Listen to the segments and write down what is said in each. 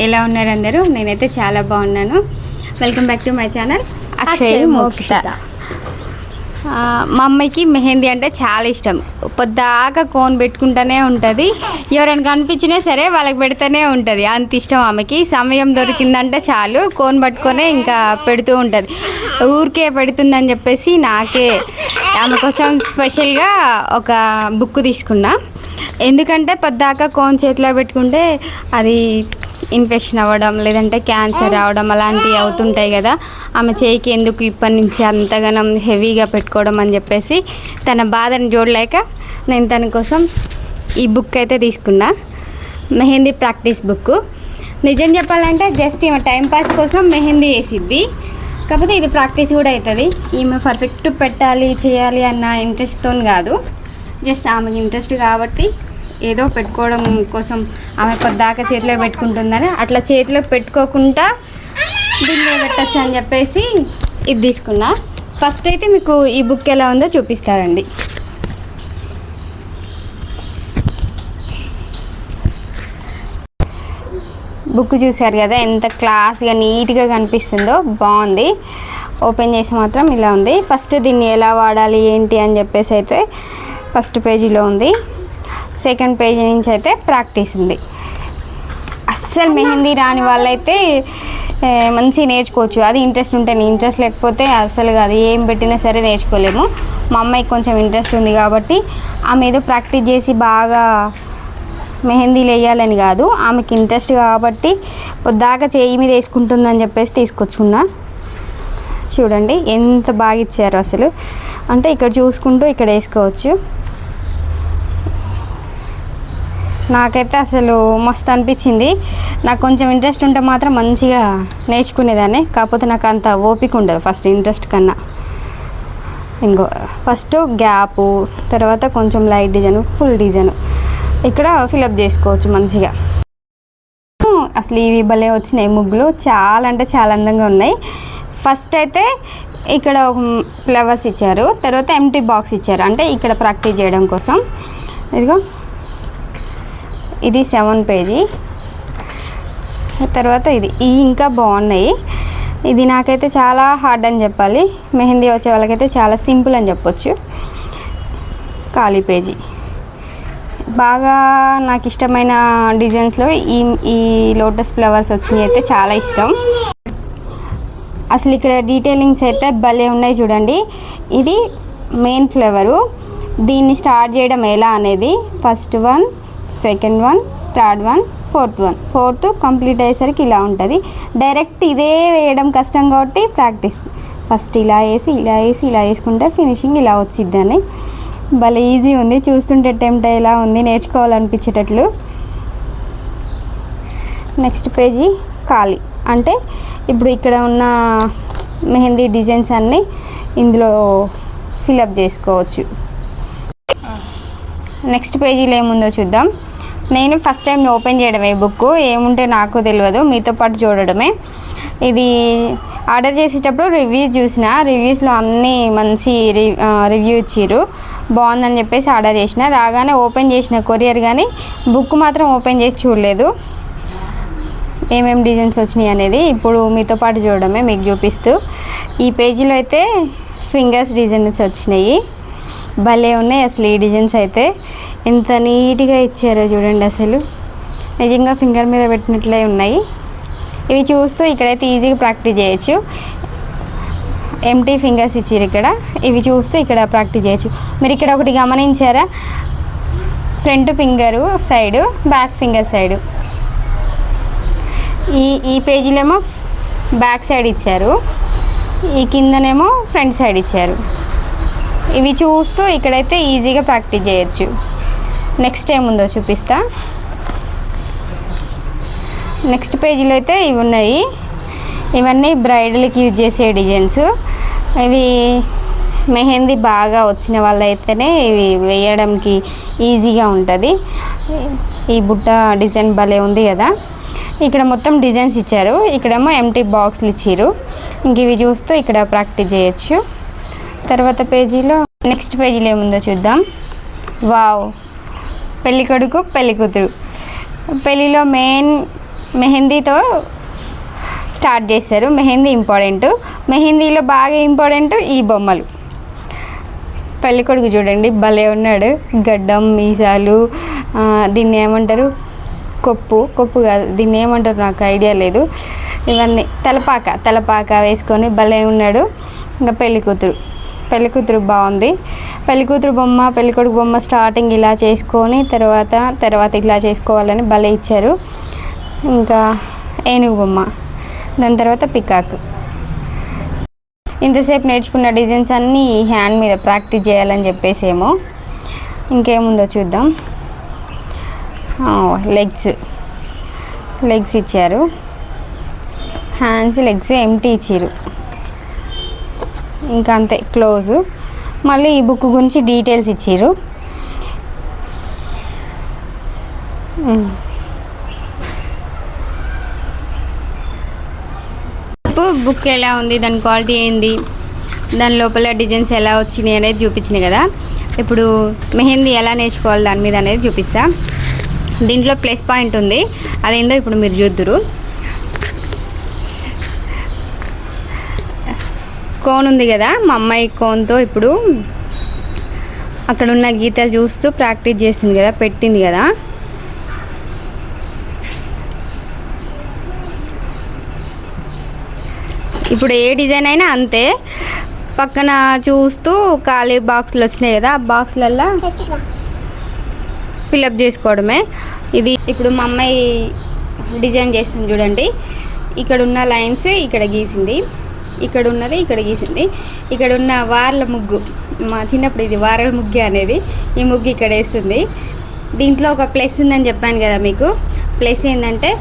ఎలా ఉన్నారు అందరూ? నేనైతే చాలా బాగున్నాను. Welcome back to my channel Akshay Mokshita. మా అమ్మాయికి మెహందీ అంటే చాలా ఇష్టం. పొద్దాకా కోన్ పెట్టుకుంటూనే ఉంటుంది. ఎవరైనా కనిపించినా సరే వాళ్ళకి పెడుతూనే ఉంటుంది. అంత ఇష్టం ఆమెకి. సమయం దొరికిందంటే చాలు కోన్ పట్టుకొనే ఇంకా పెడుతూ ఉంటుంది. ఊరికే పెడుతుందని చెప్పేసి నాకే ఆమె కోసం స్పెషల్గా ఒక బుక్ తీసుకున్నా. ఎందుకంటే పొద్దాకా కోన్ చేతిలో పెట్టుకుంటే అది ఇన్ఫెక్షన్ అవ్వడం లేదంటే క్యాన్సర్ రావడం అలాంటివి అవుతుంటాయి కదా. ఆమె చేయికి ఎందుకు ఇప్పటి నుంచి అంతగానం హెవీగా పెట్టుకోవడం అని చెప్పేసి తన బాధను చూడలేక నేను తన కోసం ఈ బుక్ అయితే తీసుకున్నా. Mehndi practice book. నిజం చెప్పాలంటే జస్ట్ ఈమె టైంపాస్ కోసం మెహందీ వేసిద్ది. కాకపోతే ఇది ప్రాక్టీస్ కూడా అవుతుంది. ఈమె పర్ఫెక్ట్ పెట్టాలి చేయాలి అన్న ఇంట్రెస్ట్తో కాదు, జస్ట్ ఆమెకి ఇంట్రెస్ట్ కాబట్టి ఏదో పెట్టుకోవడం కోసం ఆమె పొద్దాకా చేతిలో పెట్టుకుంటుందని అట్లా చేతిలో పెట్టుకోకుండా దీన్ని పెట్టచ్చు అని చెప్పేసి ఇది తీసుకున్నా. ఫస్ట్ అయితే మీకు ఈ బుక్ ఎలా ఉందో చూపిస్తారండి. బుక్ చూసారు కదా ఎంత క్లాస్గా నీట్గా కనిపిస్తుందో, బాగుంది. ఓపెన్ చేసి మాత్రం ఇలా ఉంది. ఫస్ట్ దీన్ని ఎలా వాడాలి ఏంటి అని చెప్పేసి అయితే ఫస్ట్ పేజీలో ఉంది. సెకండ్ పేజీ నుంచి అయితే ప్రాక్టీస్ ఉంది. అస్సలు మెహందీ రాని వాళ్ళైతే మంచిగా నేర్చుకోవచ్చు. అది ఇంట్రెస్ట్ ఉంటేనే, ఇంట్రెస్ట్ లేకపోతే అస్సలు కాదు, ఏం పెట్టినా సరే నేర్చుకోలేము. మా అమ్మాయికి కొంచెం ఇంట్రెస్ట్ ఉంది కాబట్టి ఆమె ఏదో ప్రాక్టీస్ చేసి బాగా మెహందీలు వేయాలని కాదు, ఆమెకి ఇంట్రెస్ట్ కాబట్టి పొద్దాకా చేయి మీద వేసుకుంటుందని చెప్పేసి తీసుకొచ్చుకున్నా. చూడండి ఎంత బాగా ఇచ్చారు అసలు. అంటే ఇక్కడ చూసుకుంటూ ఇక్కడ వేసుకోవచ్చు. నాకైతే అసలు మస్తు అనిపించింది. నాకు కొంచెం ఇంట్రెస్ట్ ఉంటే మాత్రం మంచిగా నేర్చుకునేదాన్ని. కాకపోతే నాకు అంత ఓపిక ఉండదు ఫస్ట్ ఇంట్రెస్ట్ కన్నా. ఇంకో ఫస్ట్ గ్యాపు, తర్వాత కొంచెం లైట్ డిజైన్, ఫుల్ డిజైన్ ఇక్కడ ఫిలప్ చేసుకోవచ్చు మంచిగా. అసలు ఇవి భలే వచ్చినాయి ముగ్గులు, చాలా అంటే చాలా అందంగా ఉన్నాయి. ఫస్ట్ అయితే ఇక్కడ ఫ్లవర్స్ ఇచ్చారు, తర్వాత ఎంటీ బాక్స్ ఇచ్చారు, అంటే ఇక్కడ ప్రాక్టీస్ చేయడం కోసం. ఇదిగో ఇది 7 పేజీ. తర్వాత ఇది ఇంకా బాగున్నాయి. ఇది నాకైతే చాలా హార్డ్ అని చెప్పాలి, మెహందీ వచ్చే వాళ్ళకైతే చాలా సింపుల్ అని చెప్పొచ్చు. ఖాళీ పేజీ. బాగా నాకు ఇష్టమైన డిజైన్స్లో ఈ లోటస్ ఫ్లవర్స్ వచ్చినాయి అయితే చాలా ఇష్టం. అసలు ఇక్కడ డీటెయిలింగ్స్ అయితే భలే ఉన్నాయి చూడండి. ఇది మెయిన్ ఫ్లవరు. దీన్ని స్టార్ట్ చేయడం ఎలా అనేది first one, second one, third one, fourth complete అయ్యేసరికి ఇలా ఉంటుంది. డైరెక్ట్ ఇదే వేయడం కష్టం కాబట్టి ప్రాక్టీస్. ఫస్ట్ ఇలా వేసి ఇలా వేసి ఇలా వేసుకుంటే ఫినిషింగ్ ఇలా వచ్చిద్దని. భలే ఈజీ ఉంది, చూస్తుంటే టెంప్ట్ అయ్యేలా ఉంది, నేర్చుకోవాలనిపించేటట్లు. నెక్స్ట్ పేజీ ఖాళీ, అంటే ఇప్పుడు ఇక్కడ ఉన్న మెహందీ డిజైన్స్ అన్నీ ఇందులో ఫిలప్ చేసుకోవచ్చు. నెక్స్ట్ పేజీలో ఏముందో చూద్దాం. నేను ఫస్ట్ టైం ఓపెన్ చేయడమే బుక్, ఏముంటే నాకు తెలియదు, మీతో పాటు చూడడమే. ఇది ఆర్డర్ చేసేటప్పుడు రివ్యూ చూసిన, రివ్యూస్లో అన్నీ మంచి రివ్యూ ఇచ్చిర్రు, బాగుందని చెప్పేసి ఆర్డర్ చేసిన. రాగానే ఓపెన్ చేసిన కొరియర్, కానీ బుక్ మాత్రం ఓపెన్ చేసి చూడలేదు. ఏమేమి డిజైన్స్ వచ్చినాయి అనేది ఇప్పుడు మీతో పాటు చూడడమే, మీకు చూపిస్తూ. ఈ పేజీలో అయితే ఫింగర్స్ డిజైన్స్ వచ్చినాయి, భలే ఉన్నాయి అసలు. ఈ డిజైన్స్ అయితే ఎంత నీట్గా ఇచ్చారో చూడండి, అసలు నిజంగా ఫింగర్ మీద పెట్టినట్లే ఉన్నాయి. ఇవి చూస్తూ ఇక్కడైతే ఈజీగా ప్రాక్టీస్ చేయొచ్చు. ఎంటీ ఫింగర్స్ ఇచ్చారు ఇక్కడ, ఇవి చూస్తూ ఇక్కడ ప్రాక్టీస్ చేయొచ్చు. మీరు ఇక్కడ ఒకటి గమనించారా, front finger side, back finger side. ఈ పేజీలేమో బ్యాక్ సైడ్ ఇచ్చారు, ఈ కిందనేమో ఫ్రంట్ సైడ్ ఇచ్చారు. ఇవి చూస్తూ ఇక్కడైతే ఈజీగా ప్రాక్టీస్ చేయొచ్చు. నెక్స్ట్ ఏముందో చూపిస్తా. నెక్స్ట్ పేజీలో అయితే ఇవి ఉన్నాయి. ఇవన్నీ బ్రైడల్కి యూజ్ చేసే డిజైన్స్. ఇవి మెహందీ బాగా వచ్చిన వాళ్ళైతేనే ఇవి వేయడానికి ఈజీగా ఉంటుంది. ఈ బుట్ట డిజైన్ భలే ఉంది కదా. ఇక్కడ మొత్తం డిజైన్స్ ఇచ్చారు, ఇక్కడేమో ఎంటీ బాక్స్లు ఇచ్చారు. ఇంక ఇవి చూస్తూ ఇక్కడ ప్రాక్టీస్ చేయొచ్చు. తర్వాత పేజీలో నెక్స్ట్ పేజీలో ఏముందో చూద్దాం. వావ్, పెళ్ళి కొడుకు పెళ్ళి కూతురు. పెళ్ళిలో మెయిన్ మెహందీతో స్టార్ట్ చేస్తారు. మెహందీ ఇంపార్టెంట్. మెహందీలో బాగా ఇంపార్టెంట్ ఈ బొమ్మలు. పెళ్ళి కొడుకు చూడండి భలే ఉన్నాడు. గడ్డం, మీసాలు, దీన్ని ఏమంటారు, కొప్పు కాదు, దీన్ని ఏమంటారు నాకు ఐడియా లేదు. ఇవన్నీ తలపాక వేసుకొని భలే ఉన్నాడు. ఇంకా పెళ్ళి కూతురు బాగుంది. పెళ్ళి కూతురు బొమ్మ, పెళ్ళి కొడుకు బొమ్మ స్టార్టింగ్ ఇలా చేసుకొని తర్వాత ఇట్లా చేసుకోవాలని భలే ఇచ్చారు. ఇంకా ఏనుగు బొమ్మ, దాని తర్వాత పికాక్. ఇంతసేపు నేర్చుకున్న డిజైన్స్ అన్నీ హ్యాండ్ మీద ప్రాక్టీస్ చేయాలని చెప్పేసేమో. ఇంకేముందో చూద్దాం. లెగ్స్ ఇచ్చారు. హ్యాండ్స్, లెగ్స్ ఎంటీ ఇచ్చారు. ఇంకా అంతే క్లోజు. మళ్ళీ ఈ బుక్ గురించి డీటెయిల్స్ ఇచ్చారు. బుక్ ఎలా ఉంది, దాని క్వాలిటీ ఏంది, దాని లోపల డిజైన్స్ ఎలా వచ్చినాయి అనేది చూపించినాయి కదా. ఇప్పుడు మెహందీ ఎలా నేర్చుకోవాలి దాని మీద అనేది చూపిస్తా. దీంట్లో ప్లస్ పాయింట్ ఉంది, అదేందో ఇప్పుడు మీరు చూద్దురు. కోన్ ఉంది కదా, మా అమ్మాయి కోన్తో ఇప్పుడు అక్కడ ఉన్న గీతలు చూస్తూ ప్రాక్టీస్ చేస్తుంది కదా, పెట్టింది కదా. ఇప్పుడు ఏ డిజైన్ అయినా అంతే, పక్కన చూస్తూ ఖాళీ బాక్సులు వచ్చినాయి కదా, ఆ బాక్సులల్లో ఫిలప్ చేసుకోవడమే. ఇది ఇప్పుడు మా అమ్మాయి డిజైన్ చేస్తుంది చూడండి. ఇక్కడ ఉన్న లైన్స్ ఇక్కడ గీసింది, ఇక్కడ ఉన్నది ఇక్కడ గీసింది. ఇక్కడ ఉన్న వారల ముగ్గు, మా చిన్నప్పుడు ఇది వారల ముగ్గే అనేది, ఈ ముగ్గు ఇక్కడ వేస్తుంది. దీంట్లో ఒక ప్లస్ ఉందని చెప్పాను కదా మీకు. ప్లస్ ఏంటంటే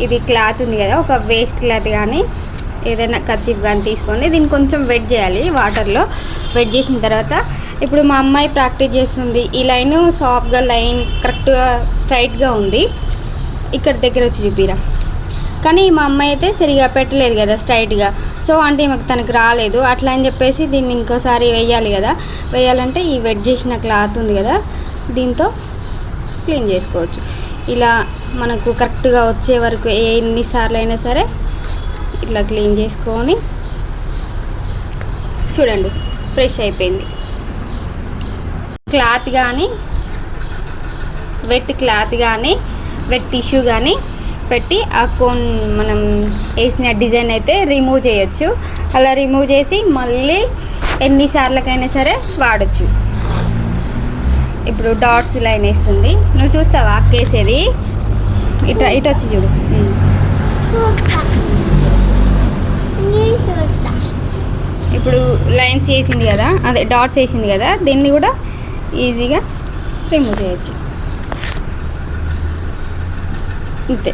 ఇది క్లాత్ ఉంది కదా, ఒక వేస్ట్ క్లాత్ కానీ ఏదైనా కర్చీఫ్ కానీ తీసుకొని దీన్ని కొంచెం వెట్ చేయాలి వాటర్లో. వెట్ చేసిన తర్వాత ఇప్పుడు మా అమ్మాయి ప్రాక్టీస్ చేస్తుంది. ఈ లైన్ సాఫ్ట్గా, లైన్ కరెక్ట్గా స్ట్రైట్గా ఉంది. ఇక్కడ దగ్గర వచ్చి చూపిరా. కానీ మా అమ్మాయి అయితే సరిగా పెట్టలేదు కదా స్ట్రైట్గా, సో అంటే మాకు తనకు రాలేదు. అట్లా అని చెప్పేసి దీన్ని ఇంకోసారి వేయాలి కదా. వేయాలంటే ఈ వెట్ చేసిన క్లాత్ ఉంది కదా, దీంతో క్లీన్ చేసుకోవచ్చు. ఇలా మనకు కరెక్ట్గా వచ్చే వరకు ఎన్నిసార్లు అయినా సరే ఇట్లా క్లీన్ చేసుకొని చూడండి ఫ్రెష్ అయిపోయింది. క్లాత్ కానీ, వెట్ క్లాత్ కానీ, వెట్ టిష్యూ కానీ పెట్టి ఆ కోన్ మనం వేసిన డిజైన్ అయితే రిమూవ్ చేయొచ్చు. అలా రిమూవ్ చేసి మళ్ళీ ఎన్నిసార్లకైనా సరే వాడచ్చు. ఇప్పుడు డాట్స్ లైన్ వేస్తుంది, నువ్వు చూస్తావా అక్కేసేది? ఇటు వచ్చి చూడు. ఇప్పుడు లైన్స్ వేసింది కదా, అదే డాట్స్ వేసింది కదా, దీన్ని కూడా ఈజీగా రిమూవ్ చేయొచ్చు. అంతే,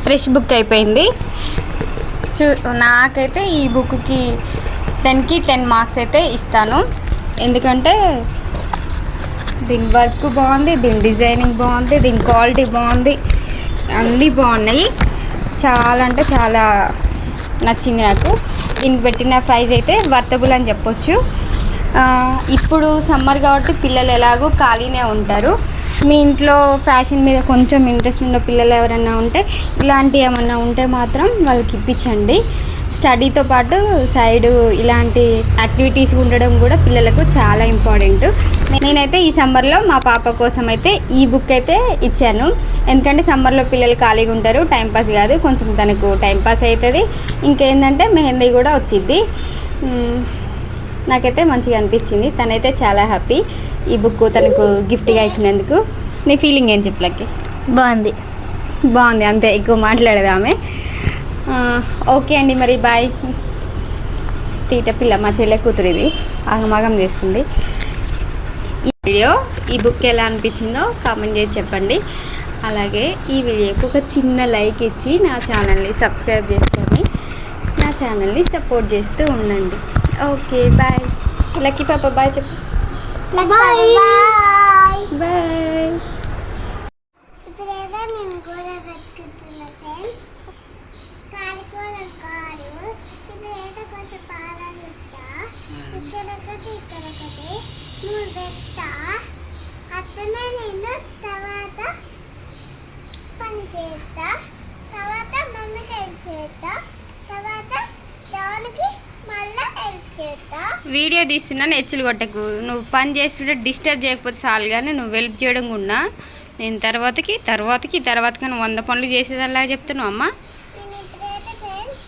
ఫ్రెష్ బుక్ అయిపోయింది. నాకైతే ఈ బుక్కి 10కి 10 మార్క్స్ అయితే ఇస్తాను. ఎందుకంటే దీని వర్క్ బాగుంది, దీని డిజైనింగ్ బాగుంది, దీని క్వాలిటీ బాగుంది, అన్నీ బాగున్నాయి. చాలా అంటే చాలా నచ్చింది నాకు. దీనికి పెట్టిన ప్రైస్ అయితే వర్తబుల్ అని చెప్పొచ్చు. ఇప్పుడు సమ్మర్ కాబట్టి పిల్లలు ఎలాగో ఖాళీనే ఉంటారు. మీ ఇంట్లో ఫ్యాషన్ మీద కొంచెం ఇంట్రెస్ట్ ఉన్న పిల్లలు ఎవరైనా ఉంటే ఇలాంటివి ఏమన్నా ఉంటే మాత్రం వాళ్ళకి ఇప్పించండి. స్టడీతో పాటు సైడు ఇలాంటి యాక్టివిటీస్ ఉండడం కూడా పిల్లలకు చాలా ఇంపార్టెంట్. నేనైతే ఈ సమ్మర్లో మా పాప కోసం అయితే ఈ బుక్ అయితే ఇచ్చాను. ఎందుకంటే సమ్మర్లో పిల్లలు ఖాళీగా ఉంటారు, టైంపాస్ కాదు, కొంచెం తనకు టైంపాస్ అవుతుంది. ఇంకేంటంటే మెహందీ కూడా వచ్చింది. నాకైతే మంచిగా అనిపించింది. తనైతే చాలా హ్యాపీ ఈ బుక్ తనకు గిఫ్ట్గా ఇచ్చినందుకు. నీ ఫీలింగ్ ఏం చెప్పలకి? బాగుంది అంతే, ఎక్కువ మాట్లాడేది ఆమె. ఓకే అండి, మరి బాయ్. తీట పిల్ల మా చెల్లె కూతురు, ఇది ఆగమాగం చేస్తుంది. ఈ బుక్ ఎలా అనిపించిందో కామెంట్ చేసి చెప్పండి. అలాగే ఈ వీడియోకి ఒక చిన్న లైక్ ఇచ్చి నా ఛానల్ని సబ్స్క్రైబ్ చేసుకొని నా ఛానల్ని సపోర్ట్ చేస్తూ ఉండండి. Okay bye. లక్కీ పాప బాయ్ చెప్పు. Bye bye. ఇక్కడ ఒకటి 3 పెట్ట చేస్తా, తర్వాత మమ్మీకి హెల్ప్ చేస్తా, తర్వాత దానికి మళ్ళీ హెల్ప్ చేస్తా. వీడియో తీస్తున్నాను, హెచ్చులు కొట్టకు. నువ్వు పని చేస్తుంటే డిస్టర్బ్ చేయకపోతే చాలు, కానీ నువ్వు హెల్ప్ చేయడం కూడా నేను తర్వాతకి నువ్వు 100 పనులు చేసేదల్లా చెప్తున్నావు అమ్మ. నేను ఇప్పుడైతే ఫ్రెండ్స్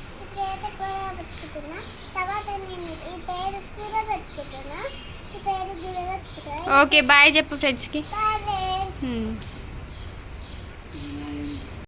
కూర పెట్టుకుంటున్నా, తర్వాత నేను ఈ పేరు కూర పెట్టుకుంటున్నా, ఈ పేరు కూర పెట్టుకుంటున్నా. ఓకే బాయ్ చెప్పు ఫ్రెండ్స్కి. బాయ్.